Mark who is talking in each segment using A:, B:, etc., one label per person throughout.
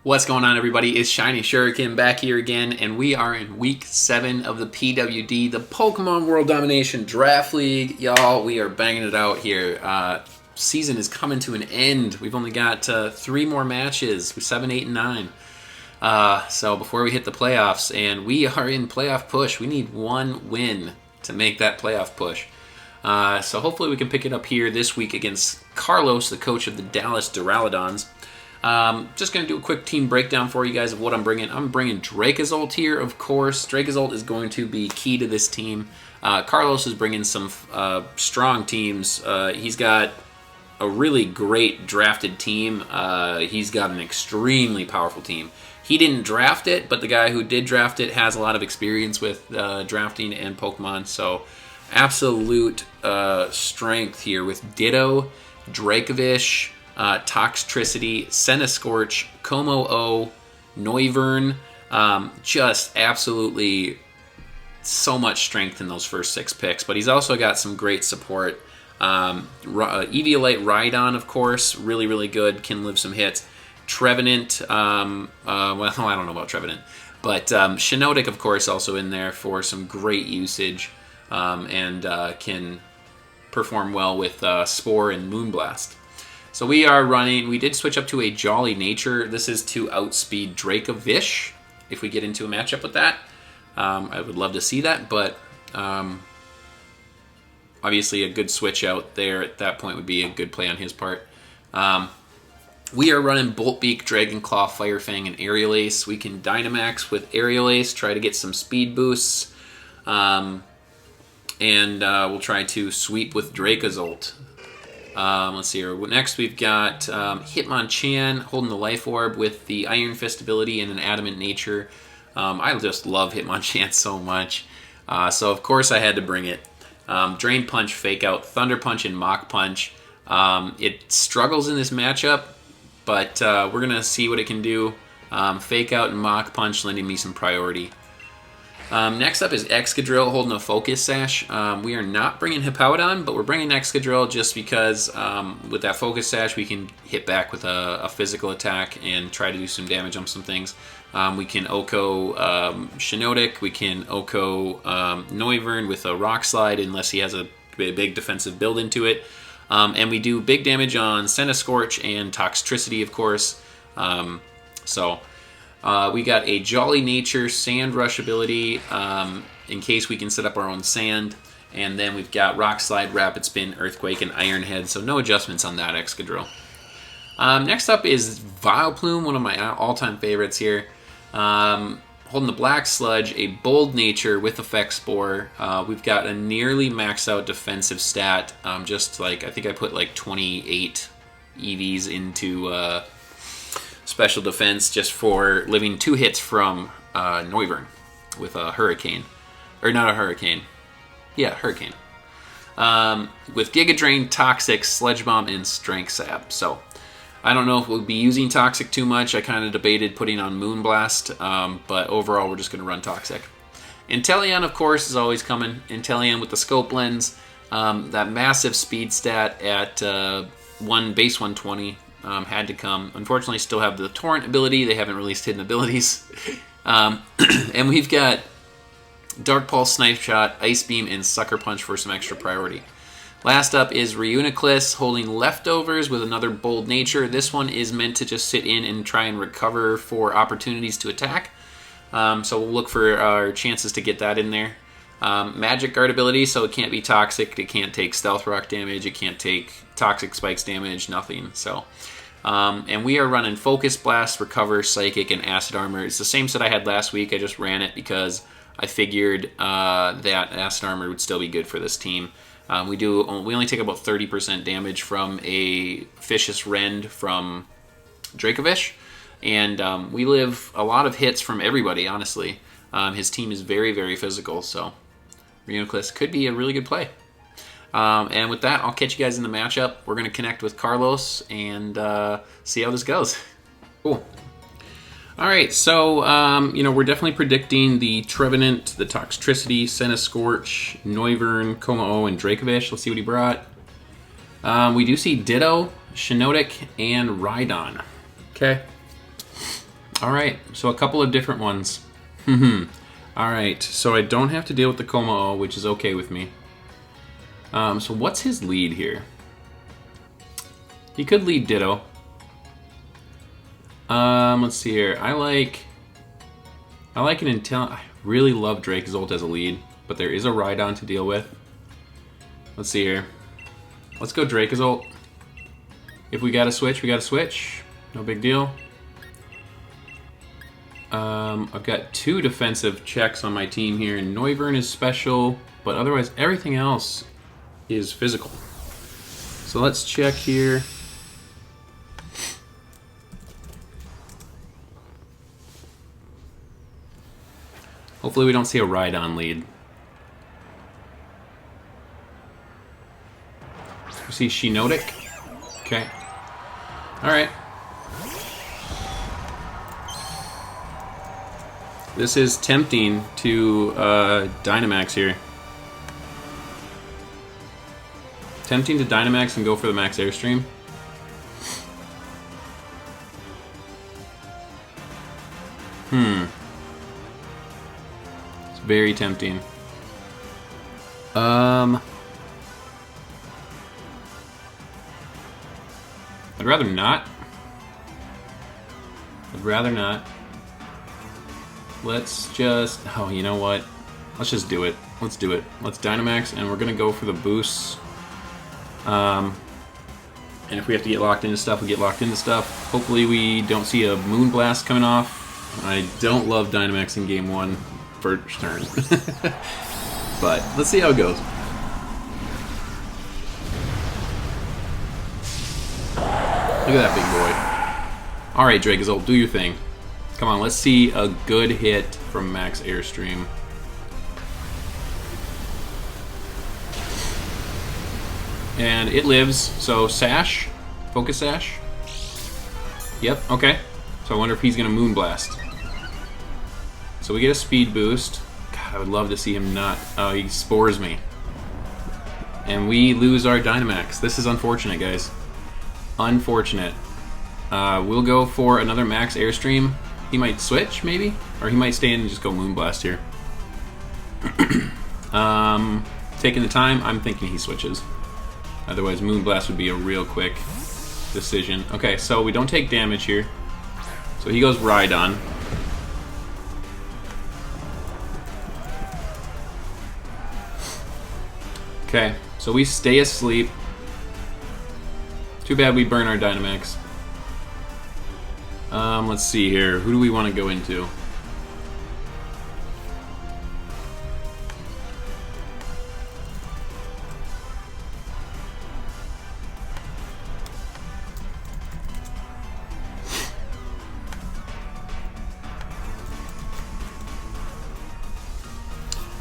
A: What's going on, everybody? It's Shiny Shuriken back here again, and we are in Week 7 of the PWD, the Pokemon World Domination Draft League. Y'all, we are banging it out here. Season is coming to an end. We've only got 3 more matches, 7, 8, and 9. So before we hit the playoffs, and we are in playoff push. We need 1 win to make that playoff push. So hopefully we can pick it up here this week against Carlos, the coach of the Dallas Duraludons. Just going to do a quick team breakdown for you guys of what I'm bringing. I'm bringing Dracozolt here, of course. Dracozolt is going to be key to this team. Carlos is bringing some strong teams. He's got a really great drafted team. He's got an extremely powerful team. He didn't draft it, but the guy who did draft it has a lot of experience with drafting and Pokemon. So absolute strength here with Ditto, Dracovish, Toxtricity, Centiskorch, Como-O, Noivern. Just absolutely so much strength in those first 6 picks. But he's also got some great support. Eviolite Rhydon, of course, really, really good. Can live some hits. Trevenant, well, I don't know about Trevenant. But Shiinotic, of course, also in there for some great usage. And can perform well with Spore and Moonblast. So we did switch up to a Jolly Nature. This is to outspeed Dracovish, if we get into a matchup with that. I would love to see that, but obviously a good switch out there at that point would be a good play on his part. We are running Boltbeak, Dragonclaw, Firefang, and Aerial Ace. We can Dynamax with Aerial Ace, try to get some speed boosts, and we'll try to sweep with Dracozolt. Let's see here. Next, we've got Hitmonchan holding the Life Orb with the Iron Fist ability and an Adamant Nature. I just love Hitmonchan so much. So, of course, I had to bring it. Drain Punch, Fake Out, Thunder Punch, and Mach Punch. It struggles in this matchup, but we're going to see what it can do. Fake Out and Mach Punch lending me some priority. Next up is Excadrill holding a Focus Sash. We are not bringing Hippowdon, but we're bringing Excadrill just because with that Focus Sash we can hit back with a physical attack and try to do some damage on some things. We can Oko Shiinotic, we can Oko Noivern with a Rock Slide unless he has a big defensive build into it. And we do big damage on Centiskorch and Toxtricity, of course. We got a Jolly Nature Sand Rush ability in case we can set up our own sand. And then we've got Rock Slide, Rapid Spin, Earthquake, and Iron Head. So no adjustments on that Excadrill. Next up is Vileplume, one of my all-time favorites here. Holding the Black Sludge, a Bold Nature with Effect Spore. We've got a nearly maxed out defensive stat. Just like, I think I put like 28 EVs into special defense just for living 2 hits from Noivern with a Hurricane. Or not a Hurricane. Yeah, Hurricane. With Giga Drain, Toxic, Sludge Bomb, and Strength Sap. So, I don't know if we'll be using Toxic too much. I kind of debated putting on Moonblast, but overall we're just going to run Toxic. Inteleon, of course, is always coming. Inteleon with the Scope Lens. That massive speed stat at base 120. Had to come. Unfortunately, still have the Torrent ability. They haven't released hidden abilities. And we've got Dark Pulse, Snipe Shot, Ice Beam, and Sucker Punch for some extra priority. Last up is Reuniclus holding Leftovers with another Bold Nature. This one is meant to just sit in and try and recover for opportunities to attack. So we'll look for our chances to get that in there. Magic Guard ability, so it can't be toxic. It can't take Stealth Rock damage. It can't take Toxic Spikes damage. Nothing. So, and we are running Focus Blast, Recover, Psychic, and Acid Armor. It's the same set I had last week. I just ran it because I figured that Acid Armor would still be good for this team. We only take about 30% damage from a Vicious Rend from Dracovish, and we live a lot of hits from everybody. Honestly, his team is very, very physical, so Reuniclus could be a really good play. And with that, I'll catch you guys in the matchup. We're going to connect with Carlos and see how this goes. Cool. All right, so, we're definitely predicting the Trevenant, the Toxtricity, Centiskorch, Noivern, Como-O, and Dracovish. Let's see what he brought. We do see Ditto, Shiinotic, and Rhydon. Okay. Alright, so a couple of different ones. Alright, so I don't have to deal with the Como-O, which is okay with me. So what's his lead here? He could lead Ditto. Let's see here. I like an intel. I really love Dracozolt as a lead, but there is a Rhydon to deal with. Let's see here. Let's go Dracozolt. If we gotta switch, we gotta switch. No big deal. I've got 2 defensive checks on my team here, and Noivern is special, but otherwise everything else is physical. So let's check here. Hopefully we don't see a Rhydon lead. We see Shiinotic. Okay. Alright. This is tempting to Dynamax here. Tempting to Dynamax and go for the Max Airstream. It's very tempting. I'd rather not. Let's just... Oh, you know what? Let's just do it. Let's do it. Let's Dynamax, and we're going to go for the boosts. And if we have to get locked into stuff, we get locked into stuff. Hopefully we don't see a Moonblast coming off. I don't love Dynamax in Game 1 first turn. But let's see how it goes. Look at that big boy. Alright, Dracozolt, do your thing. Come on, let's see a good hit from Max Airstream. And it lives, so Sash. Focus Sash. Yep, okay. So I wonder if he's going to Moonblast. So we get a speed boost. God, I would love to see him not... Oh, he spores me. And we lose our Dynamax. This is unfortunate, guys. Unfortunate. We'll go for another Max Airstream. He might switch, maybe? Or he might stay in and just go Moonblast here. Taking the time, I'm thinking he switches. Otherwise, Moonblast would be a real quick decision. Okay, so we don't take damage here. So he goes Rhydon. Okay, so we stay asleep. Too bad we burn our Dynamax. Let's see here. Who do we want to go into?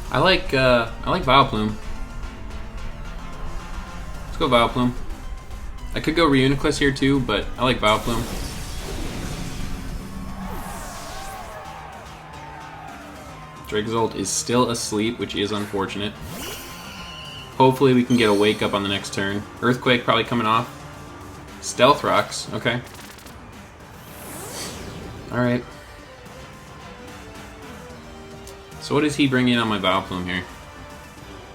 A: I like Vileplume. Let's go Vileplume. I could go Reuniclus here too, but I like Vileplume. Dracozolt is still asleep, which is unfortunate. Hopefully we can get a Wake Up on the next turn. Earthquake probably coming off. Stealth Rocks, okay. Alright. So what does he bring in on my Vileplume here?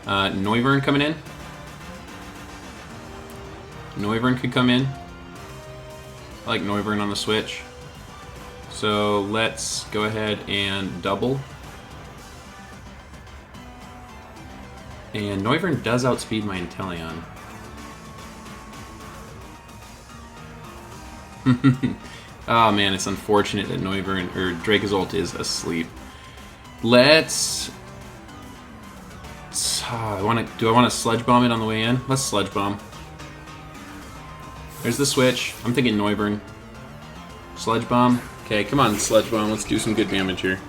A: Noivern coming in. Noivern could come in. I like Noivern on the switch. So let's go ahead and double. And Noivern does outspeed my Inteleon. Oh man, it's unfortunate that Noivern or Dracozolt is asleep. Let's. Do I want to Sludge Bomb it on the way in? Let's Sludge Bomb. There's the switch. I'm thinking Noivern. Sludge Bomb. Okay, come on, Sludge Bomb. Let's do some good damage here.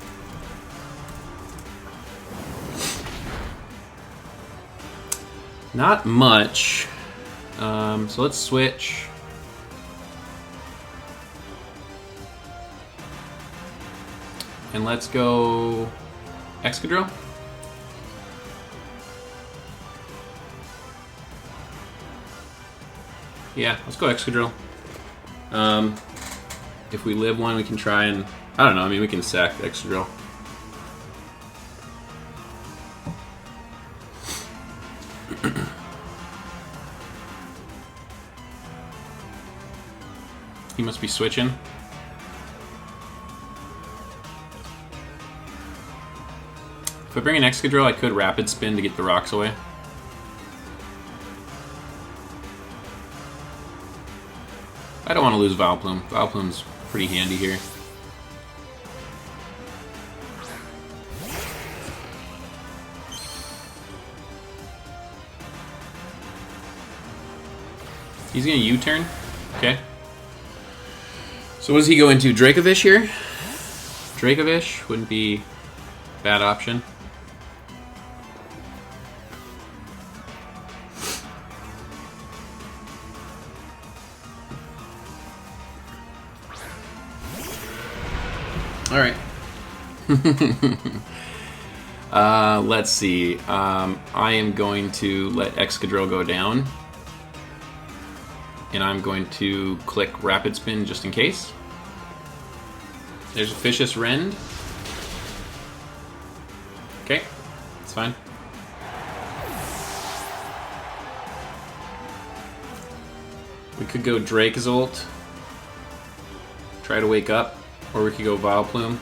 A: Not much. So let's switch. And let's go Excadrill. Yeah, let's go Excadrill. If we live one, we can try and I don't know. I mean, we can sack Excadrill. He must be switching. If I bring an Excadrill, I could Rapid Spin to get the rocks away. I don't want to lose Vileplume. Vileplume's pretty handy here. He's gonna U-turn? Okay. So what does he go into? Dracovish here? Dracovish wouldn't be a bad option. All right. Let's see. I am going to let Excadrill go down. And I'm going to click Rapid Spin just in case. There's a Vicious Rend. Okay, that's fine. We could go Dracozolt. Try to wake up. Or we could go Vileplume.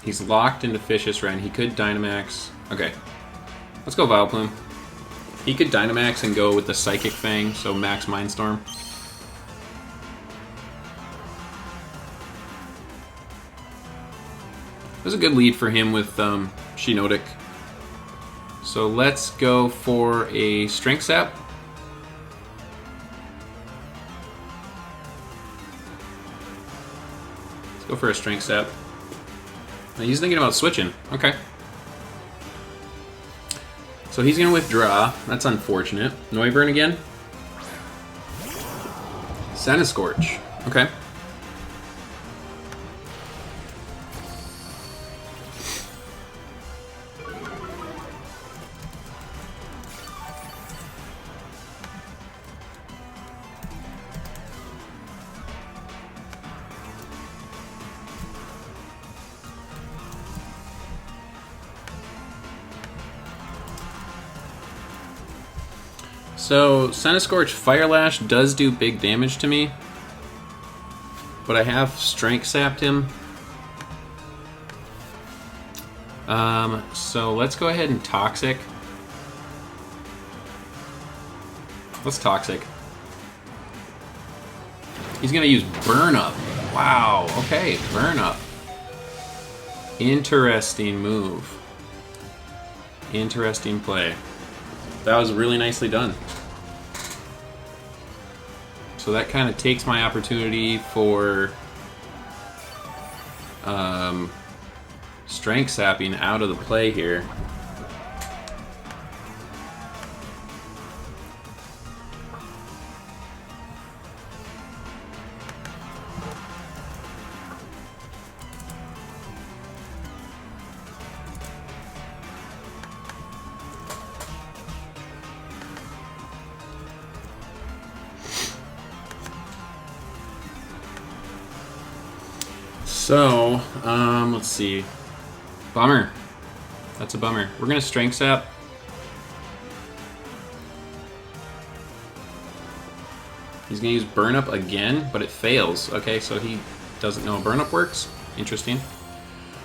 A: He's locked into Vicious Rend. He could Dynamax. Okay. Let's go Vileplume. He could Dynamax and go with the Psychic Fang, so max Mindstorm. It was a good lead for him with Shiinotic. So let's go for a Strength Sap. Let's go for a Strength Sap. Now he's thinking about switching. Okay. So he's going to withdraw. That's unfortunate. Noivern again. Centiskorch. Okay. So, Centiskorch Fire Lash does do big damage to me, but I have Strength Sapped him. So let's go ahead and Toxic. Let's Toxic. He's gonna use Burn Up. Wow, okay, Burn Up. Interesting move. Interesting play. That was really nicely done. So that kind of takes my opportunity for Strength Sapping out of the play here. So, let's see. Bummer. That's a bummer. We're going to Strength Sap. He's going to use Burn Up again, but it fails. Okay, so he doesn't know Burn Up works. Interesting.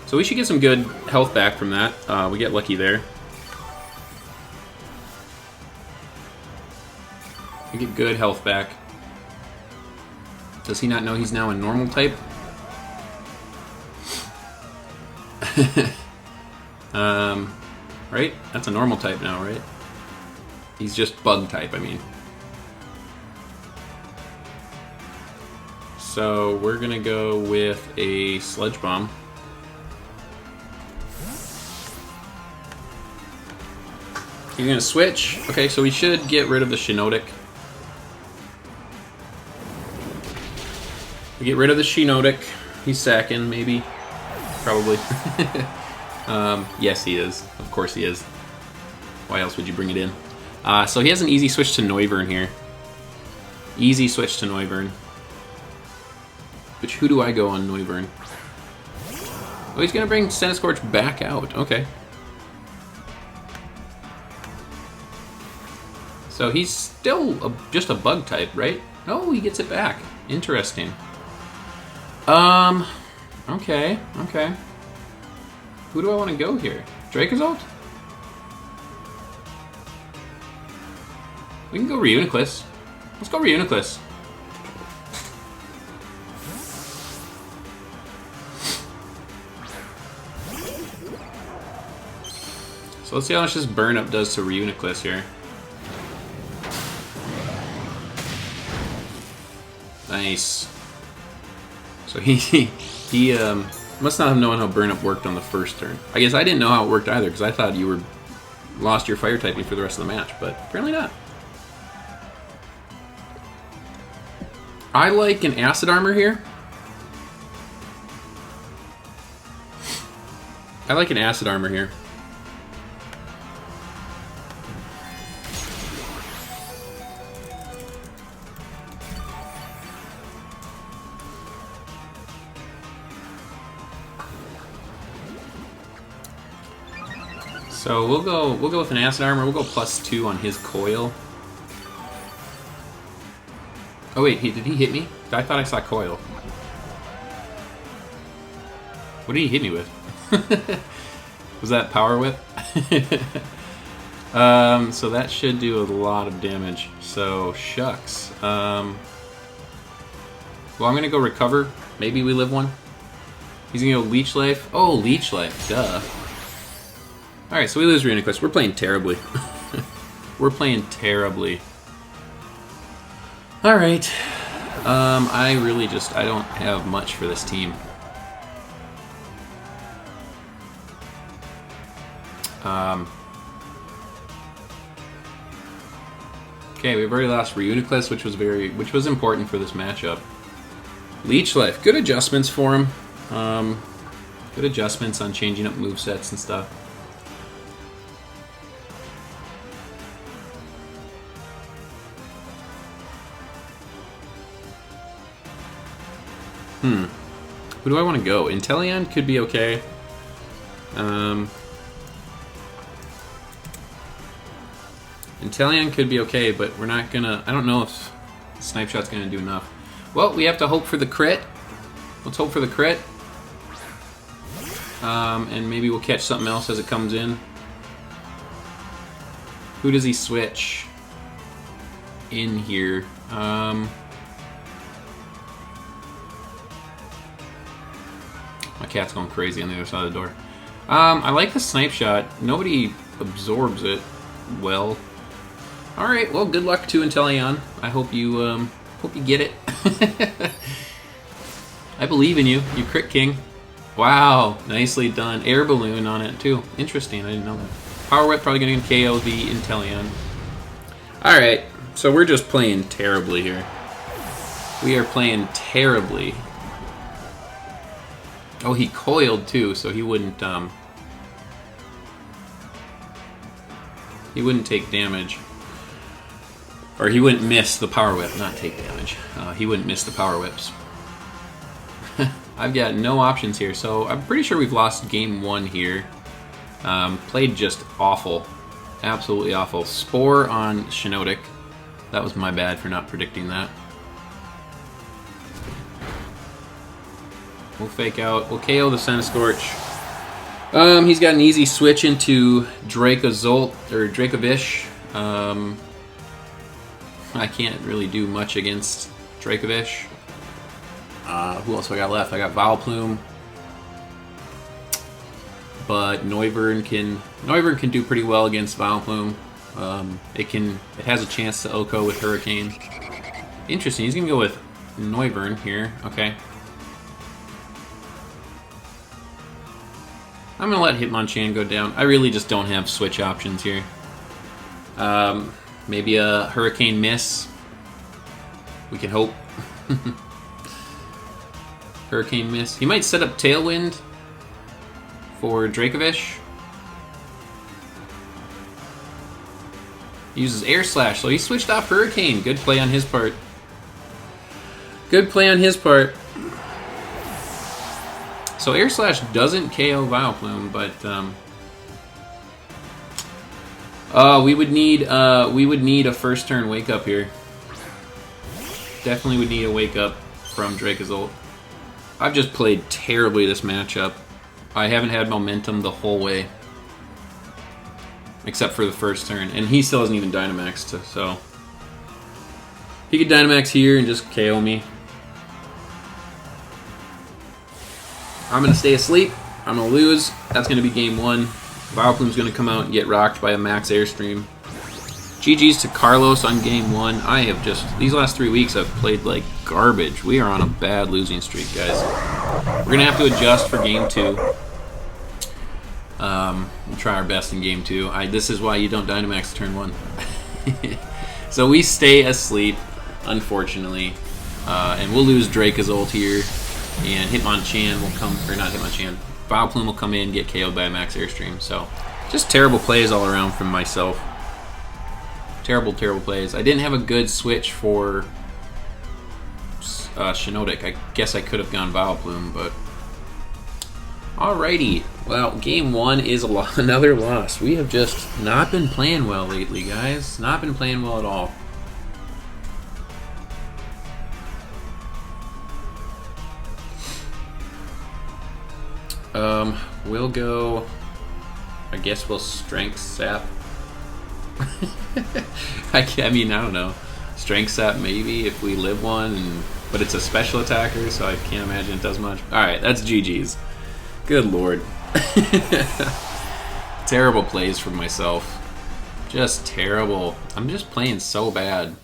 A: So we should get some good health back from that. We get lucky there. We get good health back. Does he not know he's now a normal type? Right? That's a normal type now, right? He's just bug type, I mean. So we're gonna go with a Sludge Bomb. He's gonna switch. Okay, so we should get rid of the Shiinotic. We get rid of the Shiinotic. He's sacking, maybe. Probably. Yes, he is. Of course he is. Why else would you bring it in? So he has an easy switch to Noivern here. Easy switch to Noivern. Which, who do I go on Noivern? Oh, he's going to bring Centiskorch back out. Okay. So he's still just a bug type, right? Oh, he gets it back. Interesting. Okay. Who do I want to go here? Dracozolt? We can go Reuniclus. Let's go Reuniclus. So let's see how much this burn up does to Reuniclus here. Nice. So he must not have known how burn up worked on the first turn. I guess I didn't know how it worked either because I thought you lost your fire typing for the rest of the match, but apparently not. I like an acid armor here. I like an acid armor here. So we'll go with an acid armor. We'll go +2 on his coil. Oh wait, did he hit me? I thought I saw coil. What did he hit me with? Was that power whip? So that should do a lot of damage. So shucks. Well, I'm gonna go recover. Maybe we live one. He's gonna go leech life. Oh, leech life. Duh. All right, so we lose Reuniclus. We're playing terribly. We're playing terribly. All right. I don't have much for this team. Okay, we've already lost Reuniclus, which was important for this matchup. Leech Life, good adjustments for him. Good adjustments on changing up movesets and stuff. Who do I want to go? Inteleon could be okay. Inteleon could be okay, but we're not gonna... I don't know if Snipe Shot's gonna do enough. Well, we have to hope for the crit. Let's hope for the crit. And maybe we'll catch something else as it comes in. Who does he switch in here? My cat's going crazy on the other side of the door. I like the Snipe Shot. Nobody absorbs it well. Alright, well, good luck to Inteleon. I hope you get it. I believe in you. You crit king. Wow, nicely done. Air balloon on it, too. Interesting, I didn't know that. Power Whip probably going to KO the Inteleon. Alright, so we're just playing terribly here. We are playing terribly. Oh, he coiled too, so he wouldn't take damage. Or he wouldn't miss the power whip, not take damage. He wouldn't miss the power whips. I've got no options here, so I'm pretty sure we've lost game 1 here. Played just awful. Absolutely awful. Spore on Shiinotic. That was my bad for not predicting that. We'll fake out. We'll KO the Centiskorch. He's got an easy switch into Dracozolt, or Dracovish. I can't really do much against Dracovish. Who else have I got left? I got Vileplume. But Noivern can do pretty well against Vileplume. It has a chance to OHKO with Hurricane. Interesting, he's gonna go with Noivern here. Okay. I'm gonna let Hitmonchan go down. I really just don't have switch options here. Maybe a Hurricane miss. We can hope. Hurricane miss. He might set up Tailwind for Dracovish. He uses Air Slash, so he switched off Hurricane. Good play on his part. Good play on his part. So Air Slash doesn't KO Vileplume, but we would need a first turn wake up here. Definitely would need a wake up from Dracozolt. I've just played terribly this matchup. I haven't had momentum the whole way. Except for the first turn. And he still hasn't even Dynamaxed, so... He could Dynamax here and just KO me. I'm going to stay asleep. I'm going to lose. That's going to be game 1. Vileplume's going to come out and get rocked by a max Airstream. GG's to Carlos on game 1. I have just... These last 3 weeks I've played like garbage. We are on a bad losing streak, guys. We're going to have to adjust for game 2. We'll try our best in game 2. This is why you don't Dynamax turn 1. So we stay asleep, unfortunately. And we'll lose Dracozolt here. And Hitmonchan will come, or not Hitmonchan, Vileplume will come in, get KO'd by a max Airstream. So, just terrible plays all around from myself. Terrible, terrible plays. I didn't have a good switch for Shiinotic. I guess I could have gone Vileplume, but... Alrighty. Well, game 1 is another loss. We have just not been playing well lately, guys. Not been playing well at all. We'll go... I guess we'll Strength Sap. I mean, I don't know. Strength Sap maybe if we live one, but it's a special attacker, so I can't imagine it does much. Alright, that's GG's. Good lord. Terrible plays from myself. Just terrible. I'm just playing so bad.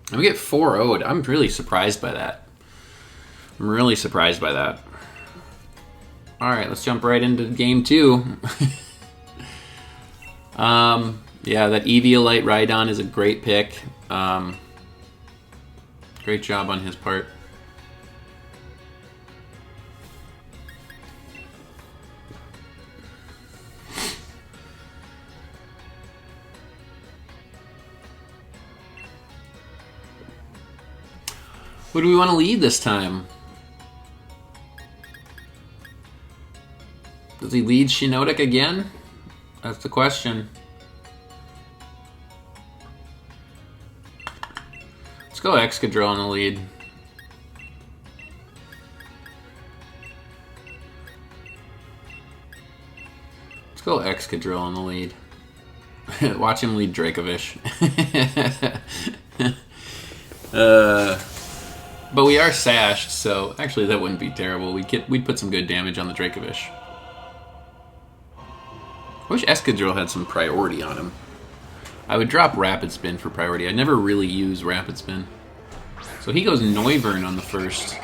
A: And we get 4-0'd. I'm really surprised by that. I'm really surprised by that. Alright, let's jump right into game 2. Yeah, that Eviolite Rhydon is a great pick. Great job on his part. Who do we want to lead this time? Does he lead Shiinotic again? That's the question. Let's go Excadrill on the lead. Let's go Excadrill on the lead. Watch him lead Dracovish. But we are sashed, so actually that wouldn't be terrible. We'd put some good damage on the Dracovish. I wish Excadrill had some priority on him. I would drop Rapid Spin for priority. I never really use Rapid Spin. So he goes Noivern on the first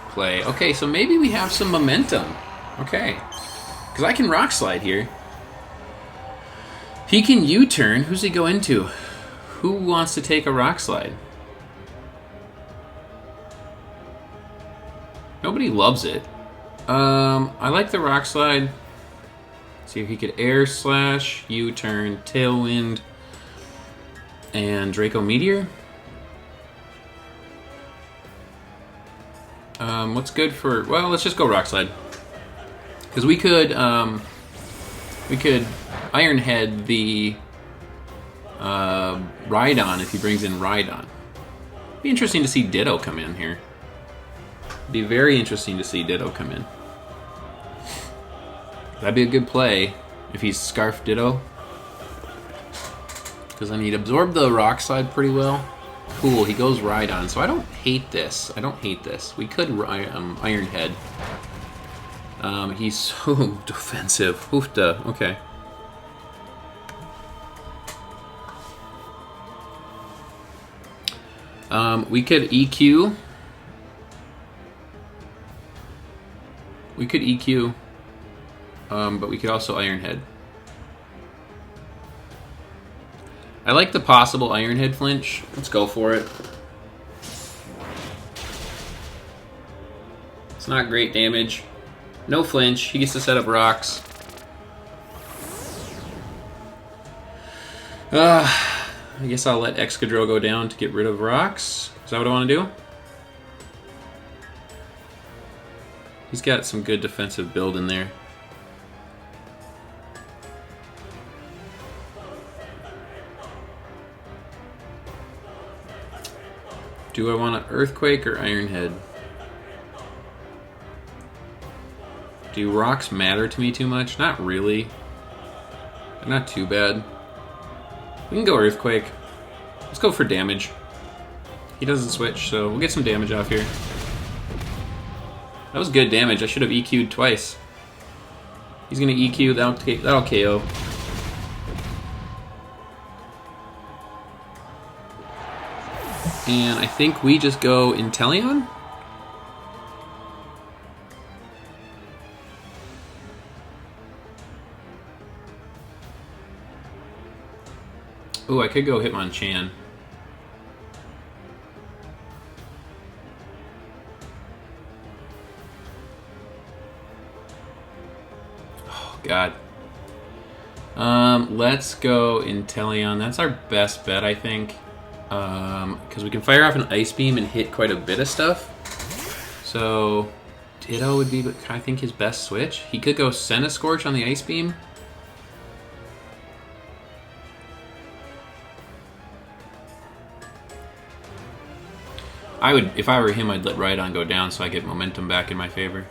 A: play. Okay, so maybe we have some momentum. Okay. Because I can Rock Slide here. He can U-turn. Who's he go into? Who wants to take a Rock Slide? Nobody loves it. I like the Rock Slide. See if he could Air Slash, U-turn, Tailwind, and Draco Meteor. What's good for... Well, let's just go Rock Slide. Because we could Iron Head the Rhydon if he brings in Rhydon. Be interesting to see Ditto come in here. Be very interesting to see Ditto come in. That'd be a good play if he's Scarf Ditto. Because I mean, he'd absorb the Rock Slide pretty well. Cool, he goes Rhydon, so I don't hate this. I don't hate this. We could Iron Head. He's so defensive. Oofda, okay. We could EQ. We could EQ. But we could also Iron Head. I like the possible Iron Head flinch. Let's go for it. It's not great damage. No flinch. He gets to set up rocks. I guess I'll let Excadrill go down to get rid of rocks. Is that what I want to do? He's got some good defensive build in there. Do I want an Earthquake or Iron Head? Do rocks matter to me too much? Not really. They're not too bad. We can go Earthquake. Let's go for damage. He doesn't switch, so we'll get some damage off here. That was good damage. I should have EQ'd twice. He's gonna EQ, that'll KO. And I think we just go Inteleon? Ooh, I could go Hitmonchan. Oh, God. Let's go Inteleon. That's our best bet, I think. Because we can fire off an Ice Beam and hit quite a bit of stuff. So, Ditto would be, I think, his best switch. He could go Scorch on the Ice Beam. If I were him, I'd let Rhydon go down so I get momentum back in my favor.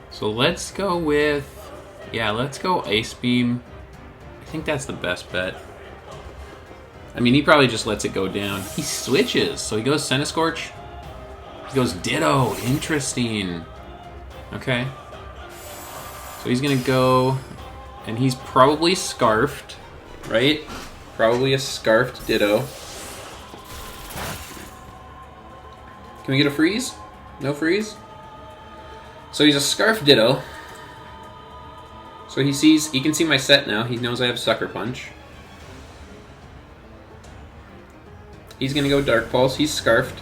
A: So let's go with, yeah, let's go Ice Beam. I think that's the best bet. I mean, he probably just lets it go down. He switches, so he goes Scorch. He goes Ditto. Interesting. Okay. So he's gonna go, and he's probably Scarfed, right? Probably a Scarfed Ditto. Can we get a freeze? No freeze? So he's a Scarfed Ditto. So he can see my set now. He knows I have Sucker Punch. He's gonna go Dark Pulse. He's Scarfed.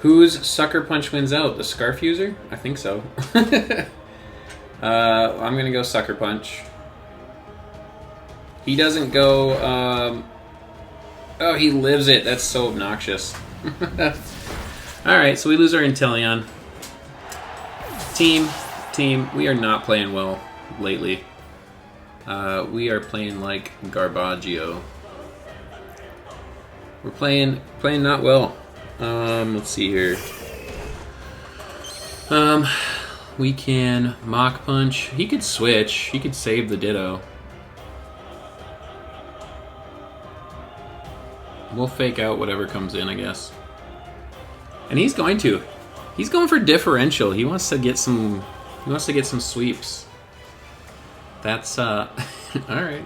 A: Whose Sucker Punch wins out? The Scarf user? I think so. I'm gonna go Sucker Punch. He doesn't go, oh, he lives it. That's so obnoxious. Alright, so we lose our Inteleon. Team, we are not playing well lately. We are playing like Garbaggio. We're playing not well. Let's see here. We can Mach Punch. He could switch. He could save the Ditto. We'll fake out whatever comes in, I guess. And he's going to. He's going for differential. He wants to get some. He wants to get some sweeps. That's all right.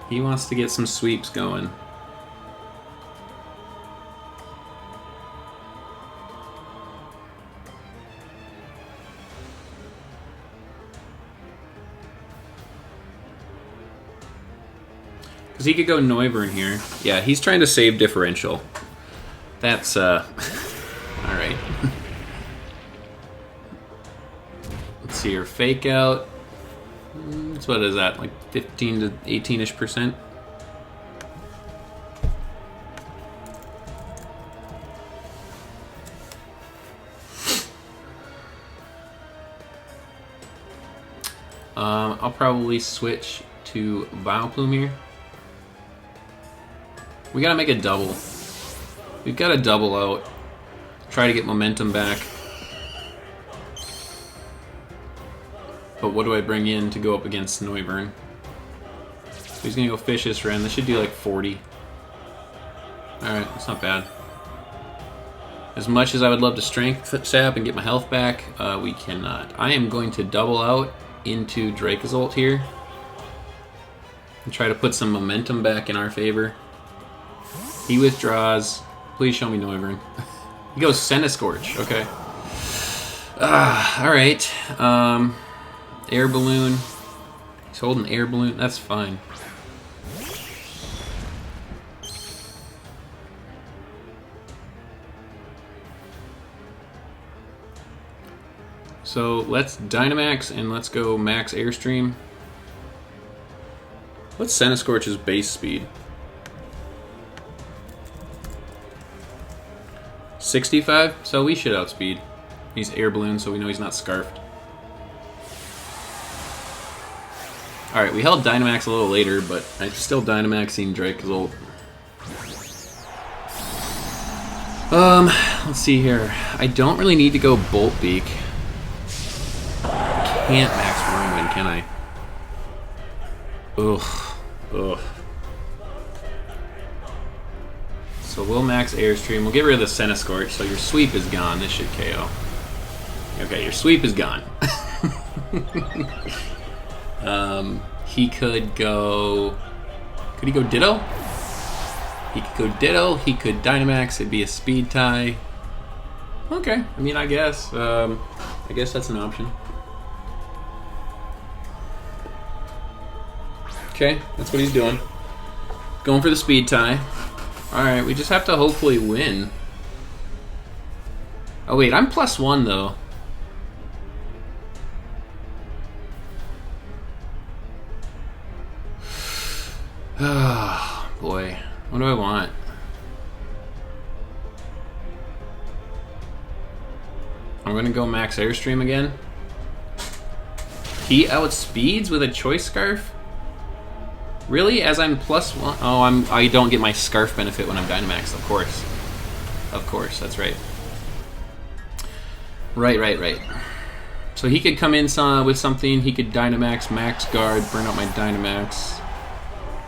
A: He wants to get some sweeps going. Because he could go Noivern here. Yeah, he's trying to save differential. That's, alright. Let's see here. Fake out. What is that? Like 15 to 18-ish%? I'll probably switch to Vileplume here. We gotta make a double. We've got to double out. Try to get momentum back. But what do I bring in to go up against Noivern? So he's gonna go Fishious Ren. This should do like 40. Alright, that's not bad. As much as I would love to Strength Sap and get my health back, we cannot. I am going to double out into Dracozolt here. And try to put some momentum back in our favor. He withdraws. Please show me Noivern. He goes Scorch. Okay. Alright. Air Balloon. He's holding Air Balloon. That's fine. So let's Dynamax and let's go max Airstream. What's Centiskorch's base speed? 65? So we should outspeed. He's Air Balloon, so we know he's not Scarfed. Alright, we held Dynamax a little later, but I'm still Dynamaxing Dracozolt. Let's see here. I don't really need to go Bolt Beak. Can't max Whirlwind, can I? Ugh. Ugh. So we'll max Airstream. We'll get rid of the Centiskorch, so your sweep is gone. This should KO. Okay, your sweep is gone. He could go... Could he go Ditto? He could go Ditto. He could Dynamax. It'd be a speed tie. Okay, I mean, I guess. I guess that's an option. Okay, that's what he's doing. Going for the speed tie. Alright, we just have to hopefully win. Oh wait, I'm +1 though. Oh boy, what do I want? I'm gonna go max Airstream again. He outspeeds with a Choice Scarf? Really? As I'm +1? Oh, I don't get my Scarf benefit when I'm Dynamax, of course. Of course, that's right. Right. So he could come in with something, he could Dynamax, Max Guard, burn out my Dynamax.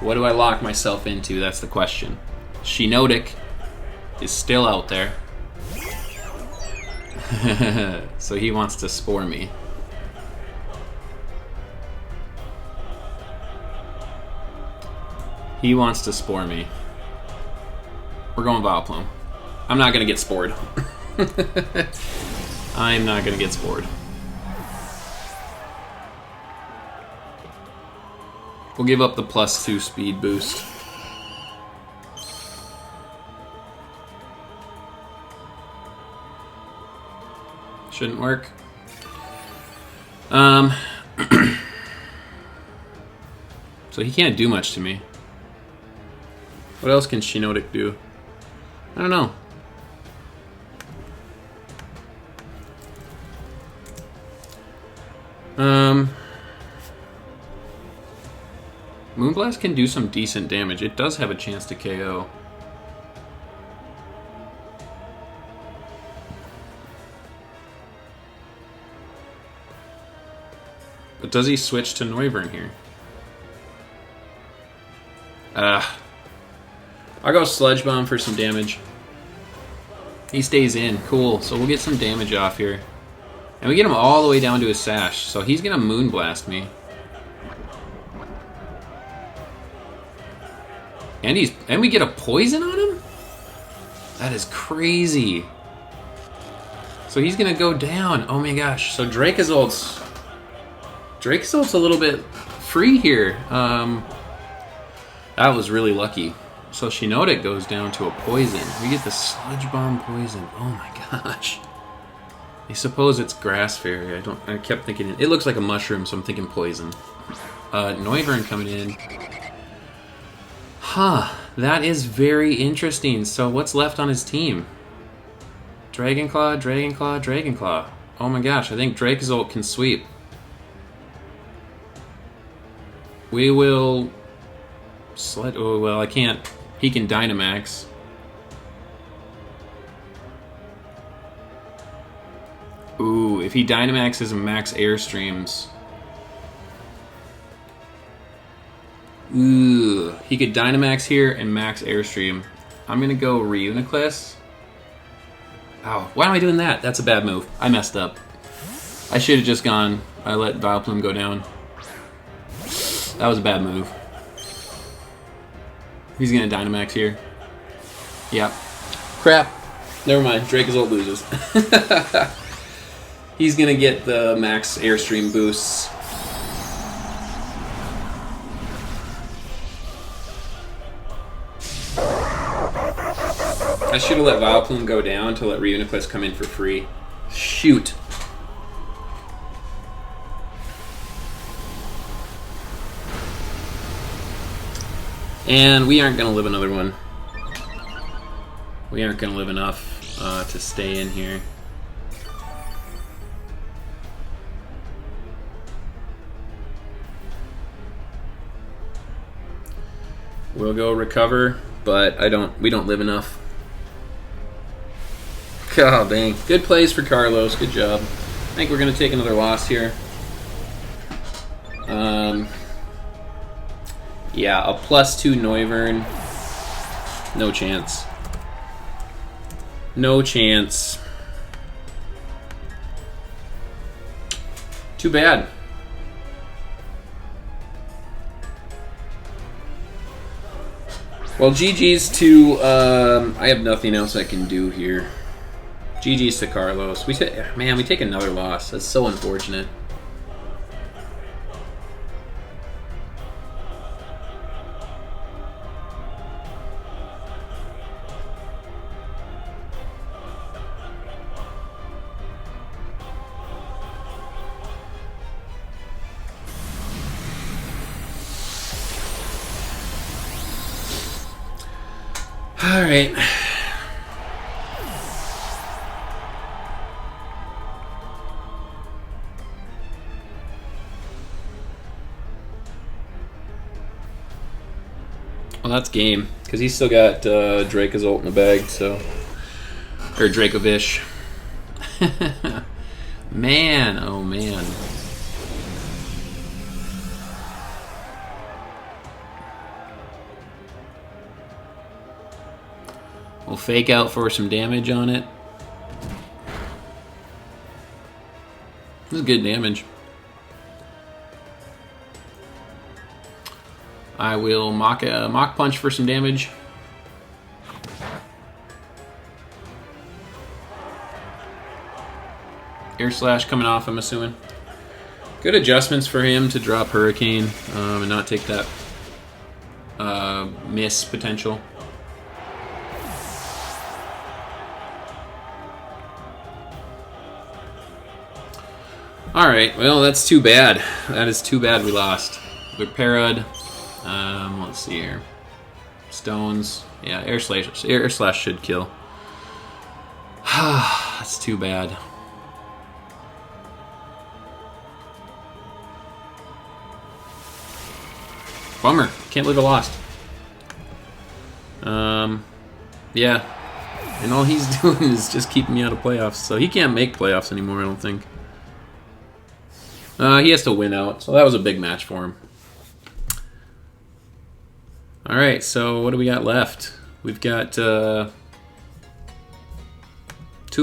A: What do I lock myself into? That's the question. Shiinotic is still out there. So he wants to Spore me. He wants to Spore me. We're going Vileplume. I'm not going to get Spored. I'm not going to get Spored. We'll give up the +2 speed boost. Shouldn't work. So he can't do much to me. What else can Shiinotic do? I don't know. Moonblast can do some decent damage. It does have a chance to KO. But does he switch to Noivern here? I'll go Sludge Bomb for some damage. He stays in. Cool. So we'll get some damage off here. And we get him all the way down to his Sash. So he's going to Moonblast me. And we get a poison on him? That is crazy. So he's going to go down. Oh my gosh. So Dracozold's a little bit free here. That was really lucky. So Shiinotic goes down to a poison. We get the Sludge Bomb poison. Oh my gosh. I suppose it's Grass Fairy. I kept thinking it looks like a mushroom, so I'm thinking poison. Noivern coming in. Huh. That is very interesting. So what's left on his team? Dragonclaw, Dragonclaw, Dragonclaw. Oh my gosh, I think Dracozolt can sweep. We will... Oh, well, I can't... He can Dynamax. Ooh, if he Dynamaxes and max Airstreams... Ooh, he could Dynamax here and max Airstream. I'm gonna go Reuniclus. Ow, why am I doing that? That's a bad move. I messed up. I should have just gone... I let Vileplume go down. That was a bad move. He's gonna Dynamax here. Yep. Crap. Never mind. Dracozolt loses. He's gonna get the max Airstream boosts. I should have let Vileplume go down to let Reuniclus come in for free. Shoot. And we aren't going to live another one. We aren't going to live enough to stay in here. We'll go recover, but we don't live enough. God dang. Good plays for Carlos. Good job. I think we're going to take another loss here. Yeah, a +2 Noivern. No chance. No chance. Too bad. Well, GG's to, I have nothing else I can do here. GG's to Carlos. Man, we take another loss. That's so unfortunate. All right. Well, that's game, because he's still got Draco's ult in the bag, so... Or Dracovish. Man, oh man. We'll fake out for some damage on it. This is good damage. I will mock punch for some damage. Air slash coming off, I'm assuming. Good adjustments for him to drop Hurricane and not take that miss potential. Alright, well, that's too bad. That is too bad we lost. We're parried. Let's see here. Stones. Yeah, air slash should kill. That's too bad. Bummer. Can't believe I lost. Yeah. And all he's doing is just keeping me out of playoffs. So he can't make playoffs anymore, I don't think. He has to win out, so that was a big match for him. Alright, so what do we got left? We've got 2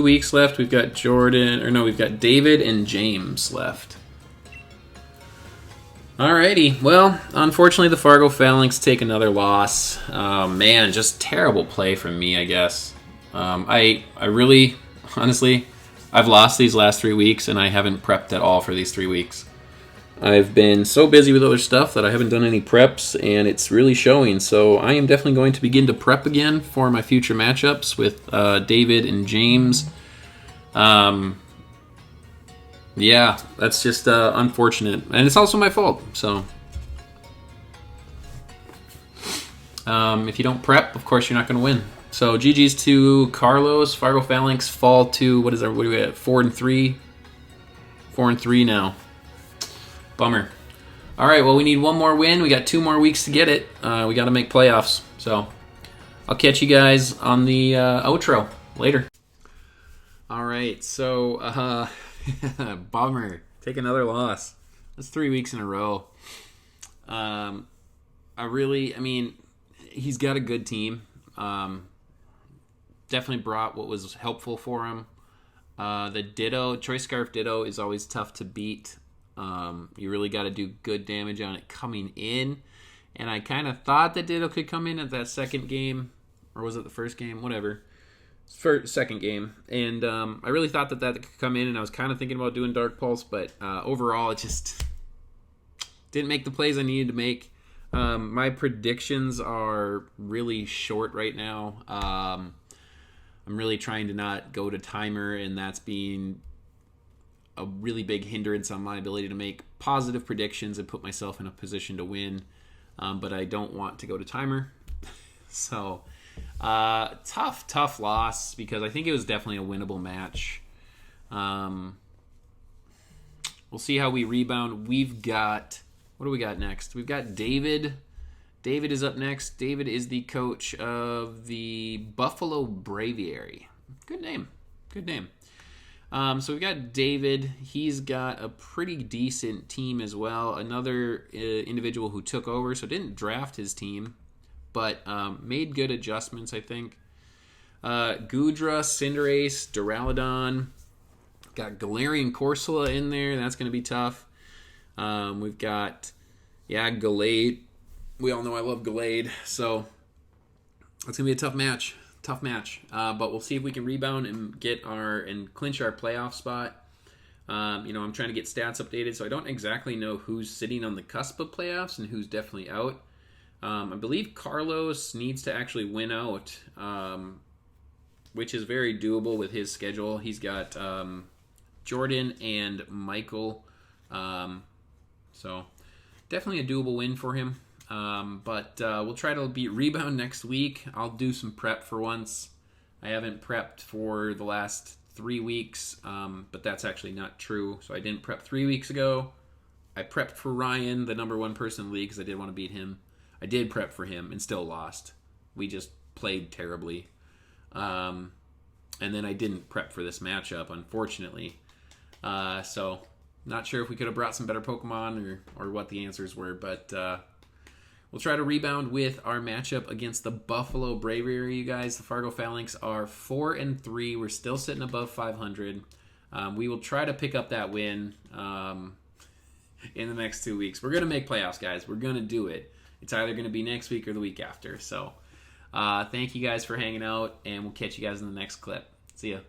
A: weeks left. We've got we've got David and James left. Alrighty, well, unfortunately the Fargo Falinks take another loss. Man, just terrible play from me, I guess. I really, honestly, I've lost these last 3 weeks, and I haven't prepped at all for these 3 weeks. I've been so busy with other stuff that I haven't done any preps, and it's really showing. So I am definitely going to begin to prep again for my future matchups with David and James. Yeah, that's just unfortunate. And it's also my fault, so... if you don't prep, of course you're not going to win. So GG's to Carlos. Fargo Falinks fall to, what are we at, 4-3? 4-3 now. Bummer. Alright, well, we need one more win. We got 2 more weeks to get it. We got to make playoffs. So I'll catch you guys on the outro later. Alright, so bummer. Take another loss. That's 3 weeks in a row. I mean, he's got a good team. Definitely brought what was helpful for him. The Ditto, Choice Scarf Ditto is always tough to beat. You really got to do good damage on it coming in. And I kind of thought that Ditto could come in at that second game. Or was it the first game? Whatever. Second game. And I really thought that could come in. And I was kind of thinking about doing Dark Pulse. But overall, it just didn't make the plays I needed to make. My predictions are really short right now. I'm really trying to not go to timer, and that's being a really big hindrance on my ability to make positive predictions and put myself in a position to win. but I don't want to go to timer. So, tough loss because I think it was definitely a winnable match. We'll see how we rebound. We've got, what do we got next? We've got David. David is up next. David is the coach of the Buffalo Braviary. Good name. Good name. So we've got David. He's got a pretty decent team as well. Another individual who took over, so didn't draft his team, but made good adjustments, I think. Gudra, Cinderace, Duraludon. Got Galarian Corsola in there. That's going to be tough. We've got, Gallade. We all know I love Gallade, so it's going to be a tough match. But we'll see if we can rebound and clinch our playoff spot. I'm trying to get stats updated, so I don't exactly know who's sitting on the cusp of playoffs and who's definitely out. I believe Carlos needs to actually win out, which is very doable with his schedule. He's got Jordan and Michael, so definitely a doable win for him. But we'll try to rebound next week. I'll do some prep for once. I haven't prepped for the last 3 weeks, but that's actually not true. So I didn't prep 3 weeks ago. I prepped for Ryan, the number one person in the league, because I did want to beat him. I did prep for him and still lost. We just played terribly. And then I didn't prep for this matchup, unfortunately. So not sure if we could have brought some better Pokemon or what the answers were, but we'll try to rebound with our matchup against the Buffalo Braviary, you guys. The Fargo Falinks are 4-3. We're still sitting above 500. We will try to pick up that win in the next 2 weeks. We're going to make playoffs, guys. We're going to do it. It's either going to be next week or the week after. So thank you guys for hanging out, and we'll catch you guys in the next clip. See ya.